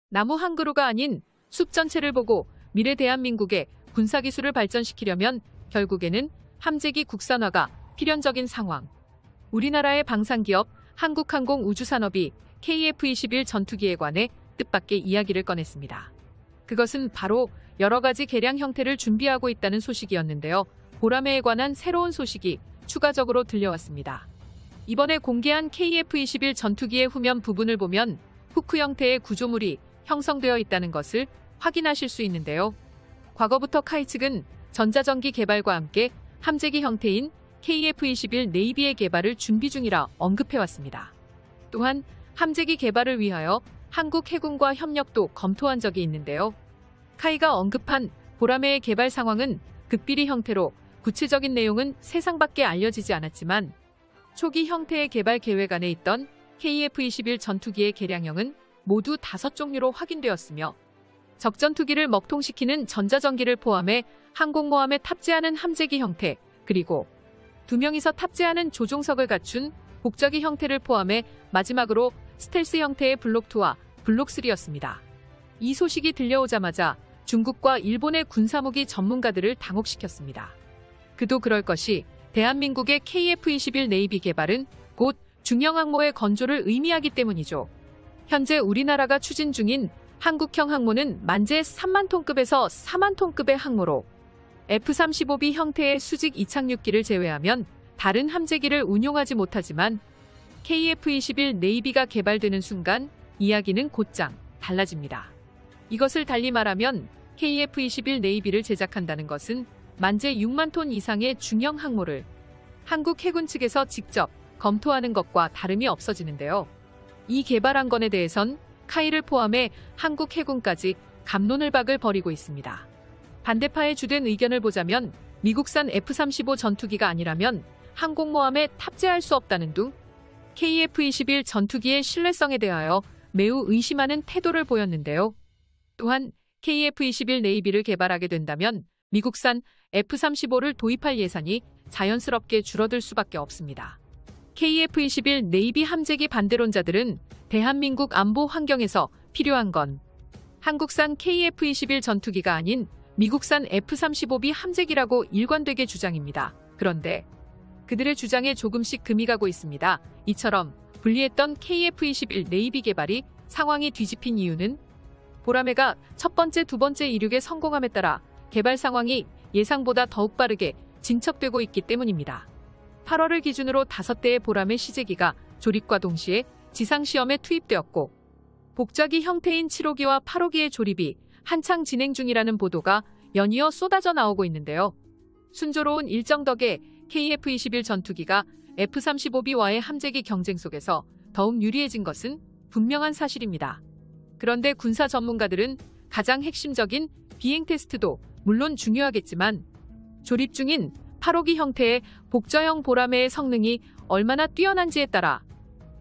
나무 한 그루가 아닌 숲 전체를 보고 미래 대한민국의 군사기술을 발전시키려면 결국에는 함재기 국산화가 필연적인 상황. 우리나라의 방산기업 한국항공우주산업이 KF-21 전투기에 관해 뜻밖의 이야기를 꺼냈습니다. 그것은 바로 여러 가지 개량 형태를 준비하고 있다는 소식이었는데요. 보라매에 관한 새로운 소식이 추가적으로 들려왔습니다. 이번에 공개한 KF-21 전투기의 후면 부분을 보면 후크 형태의 구조물이 형성되어 있다는 것을 확인하실 수 있는데요. 과거부터 카이 측은 전자전기 개발과 함께 함재기 형태인 KF-21 네이비의 개발을 준비 중이라 언급해왔습니다. 또한 함재기 개발을 위하여 한국 해군과 협력도 검토한 적이 있는데요. 카이가 언급한 보라매의 개발 상황은 극비리 형태로 구체적인 내용은 세상밖에 알려지지 않았지만 초기 형태의 개발 계획 안에 있던 KF-21 전투기의 개량형은 모두 5종류로 확인되었으며 적전투기를 먹통시키는 전자전기를 포함해 항공모함에 탑재하는 함재기 형태, 그리고 2명이서 탑재하는 조종석을 갖춘 복저기 형태를 포함해 마지막으로 스텔스 형태의 블록2와 블록3였습니다. 이 소식이 들려오자마자 중국과 일본의 군사무기 전문가들을 당혹시켰습니다. 그도 그럴 것이 대한민국의 KF-21 네이비 개발은 곧 중형항모의 건조를 의미하기 때문이죠. 현재 우리나라가 추진 중인 한국형 항모는 만재 3만 톤급에서 4만 톤급의 항모로 F-35B 형태의 수직 이착륙기를 제외하면 다른 함재기를 운용하지 못하지만 KF-21 네이비가 개발되는 순간 이야기는 곧장 달라집니다. 이것을 달리 말하면 KF-21 네이비를 제작한다는 것은 만재 6만 톤 이상의 중형 항모를 한국 해군 측에서 직접 검토하는 것과 다름이 없어지는데요. 이 개발 안건에 대해선 카이를 포함해 한국 해군까지 갑론을박을 벌이고 있습니다. 반대파의 주된 의견을 보자면 미국산 F-35 전투기가 아니라면 항공모함에 탑재할 수 없다는 둥 KF-21 전투기의 신뢰성에 대하여 매우 의심하는 태도를 보였는데요. 또한 KF-21 네이비를 개발하게 된다면 미국산 F-35를 도입할 예산이 자연스럽게 줄어들 수밖에 없습니다. KF-21 네이비 함재기 반대론자들은 대한민국 안보 환경에서 필요한 건 한국산 KF-21 전투기가 아닌 미국산 F-35B 함재기라고 일관되게 주장입니다. 그런데 그들의 주장에 조금씩 금이 가고 있습니다. 이처럼 불리했던 KF-21 네이비 개발이 상황이 뒤집힌 이유는 보라매가 첫 번째, 두 번째 이륙에 성공함에 따라 개발 상황이 예상보다 더욱 빠르게 진척되고 있기 때문입니다. 8월을 기준으로 5대의 보라매 시제기가 조립과 동시에 지상시험에 투입되었고 복자기 형태인 7호기와 8호기의 조립이 한창 진행 중이라는 보도가 연이어 쏟아져 나오고 있는데요. 순조로운 일정 덕에 KF-21 전투기가 F-35B와의 함재기 경쟁 속에서 더욱 유리해진 것은 분명한 사실입니다. 그런데 군사 전문가들은 가장 핵심적인 비행 테스트도 물론 중요하겠지만 조립 중인 8호기 형태의 복저형 보라매의 성능이 얼마나 뛰어난지에 따라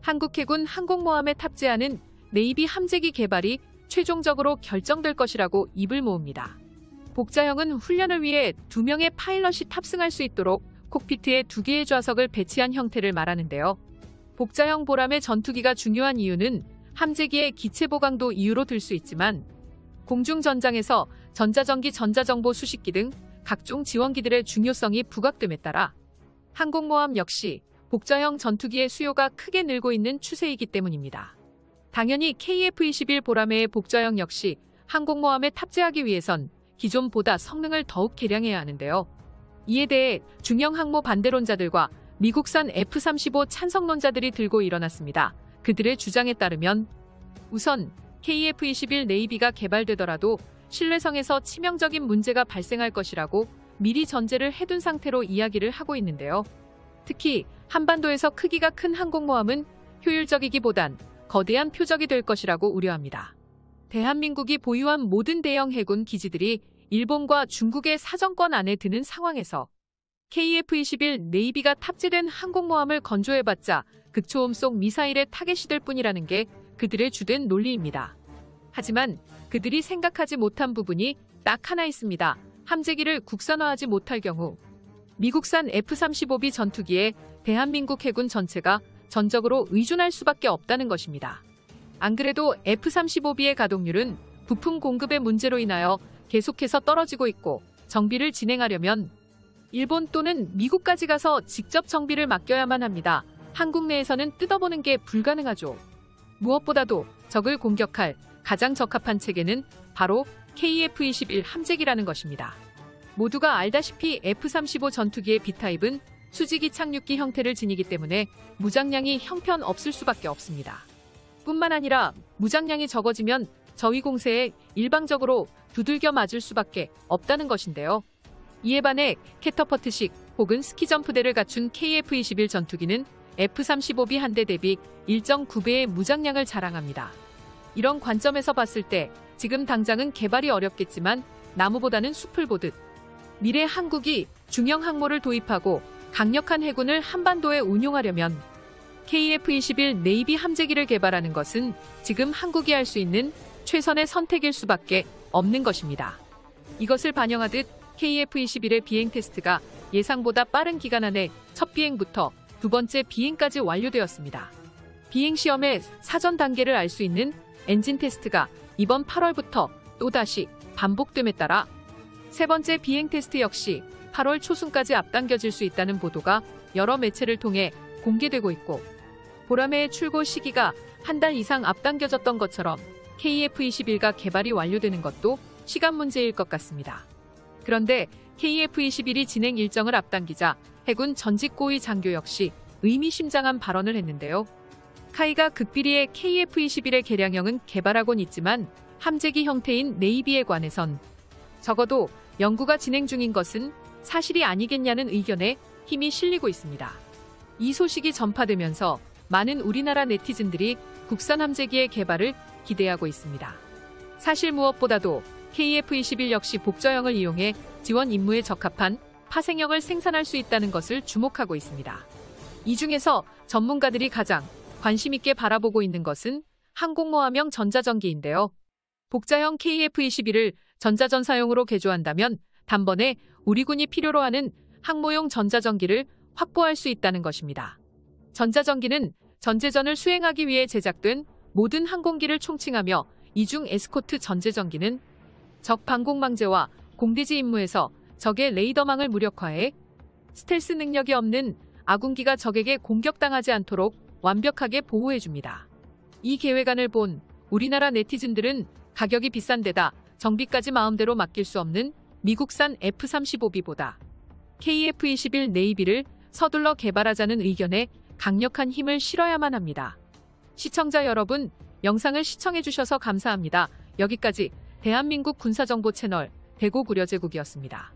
한국 해군 항공모함에 탑재하는 네이비 함재기 개발이 최종적으로 결정될 것이라고 입을 모읍니다. 복자형은 훈련을 위해 2명의 파일럿이 탑승할 수 있도록 콕피트에 2개의 좌석을 배치한 형태를 말하는데요. 복자형 보라매 전투기가 중요한 이유는 함재기의 기체 보강도 이유로 들 수 있지만 공중전장에서 전자전기 전자정보 수식기 등 각종 지원기들의 중요성이 부각됨에 따라 항공모함 역시 복자형 전투기의 수요가 크게 늘고 있는 추세이기 때문입니다. 당연히 KF-21 보라매의 복자형 역시 항공모함에 탑재하기 위해선 기존보다 성능을 더욱 개량해야 하는데요. 이에 대해 중형 항모 반대론자들과 미국산 F-35 찬성론자들이 들고 일어났습니다. 그들의 주장에 따르면 우선 KF-21 네이비가 개발되더라도 신뢰성에서 치명적인 문제가 발생할 것이라고 미리 전제를 해둔 상태로 이야기를 하고 있는데요. 특히 한반도에서 크기가 큰 항공모함은 효율적이기보단 거대한 표적이 될 것이라고 우려합니다. 대한민국이 보유한 모든 대형 해군 기지들이 일본과 중국의 사정권 안에 드는 상황에서 KF-21 네이비가 탑재된 항공모함을 건조해봤자 극초음 속 미사일의 타겟이 될 뿐이라는 게 그들의 주된 논리입니다. 하지만 그들이 생각하지 못한 부분이 딱 하나 있습니다. 함재기를 국산화하지 못할 경우 미국산 F-35B 전투기에 대한민국 해군 전체가 전적으로 의존할 수밖에 없다는 것입니다. 안 그래도 F-35B의 가동률은 부품 공급의 문제로 인하여 계속해서 떨어지고 있고 정비를 진행하려면 일본 또는 미국까지 가서 직접 정비를 맡겨야만 합니다. 한국 내에서는 뜯어보는 게 불가능하죠. 무엇보다도 적을 공격할 가장 적합한 체계는 바로 KF-21 함재기라는 것입니다. 모두가 알다시피 F-35 전투기의 B타입은 수직이 착륙기 형태를 지니기 때문에 무장량이 형편없을 수밖에 없습니다. 뿐만 아니라 무장량이 적어지면 저위 공세에 일방적으로 두들겨 맞을 수밖에 없다는 것인데요. 이에 반해 캐터퍼트식 혹은 스키점프대를 갖춘 KF-21 전투기는 F-35B 한 대 대비 1.9배의 무장량을 자랑합니다. 이런 관점에서 봤을 때 지금 당장은 개발이 어렵겠지만 나무보다는 숲을 보듯 미래 한국이 중형 항모를 도입하고 강력한 해군을 한반도에 운용하려면 KF-21 네이비 함재기를 개발하는 것은 지금 한국이 할 수 있는 최선의 선택일 수밖에 없는 것입니다. 이것을 반영하듯 KF-21의 비행 테스트가 예상보다 빠른 기간 안에 첫 비행부터 두 번째 비행까지 완료되었습니다. 비행 시험의 사전 단계를 알 수 있는 엔진 테스트가 이번 8월부터 또다시 반복됨에 따라 세 번째 비행 테스트 역시 8월 초순까지 앞당겨질 수 있다는 보도가 여러 매체를 통해 공개되고 있고 보라매의 출고 시기가 한 달 이상 앞당겨졌던 것처럼 KF-21가 개발이 완료되는 것도 시간 문제일 것 같습니다. 그런데 KF-21이 진행 일정을 앞당기자 해군 전직 고위 장교 역시 의미심장한 발언을 했는데요. 카이가 극비리의 KF-21의 개량형은 개발하곤 있지만 함재기 형태인 네이비에 관해선 적어도 연구가 진행 중인 것은 사실이 아니겠냐는 의견에 힘이 실리고 있습니다. 이 소식이 전파되면서 많은 우리나라 네티즌들이 국산 함재기의 개발을 기대하고 있습니다. 사실 무엇보다도 KF-21 역시 복저형을 이용해 지원 임무에 적합한 파생형을 생산할 수 있다는 것을 주목하고 있습니다. 이 중에서 전문가들이 가장 관심 있게 바라보고 있는 것은 항공모함형 전자전기인데요. 복자형 KF-21을 전자전사용으로 개조한다면 단번에 우리 군이 필요로 하는 항모용 전자전기를 확보할 수 있다는 것입니다. 전자전기는 전제전을 수행하기 위해 제작된 모든 항공기를 총칭하며 이중 에스코트 전제전기는 적 방공망제와 공대지 임무에서 적의 레이더망을 무력화해 스텔스 능력이 없는 아군기가 적에게 공격당하지 않도록 완벽하게 보호해줍니다. 이 계획안을 본 우리나라 네티즌들은 가격이 비싼 데다 정비까지 마음대로 맡길 수 없는 미국산 F-35B보다 KF-21 네이비를 서둘러 개발하자는 의견에 강력한 힘을 실어야만 합니다. 시청자 여러분, 영상을 시청해주셔서 감사합니다. 여기까지 대한민국 군사정보 채널 대고구려제국이었습니다.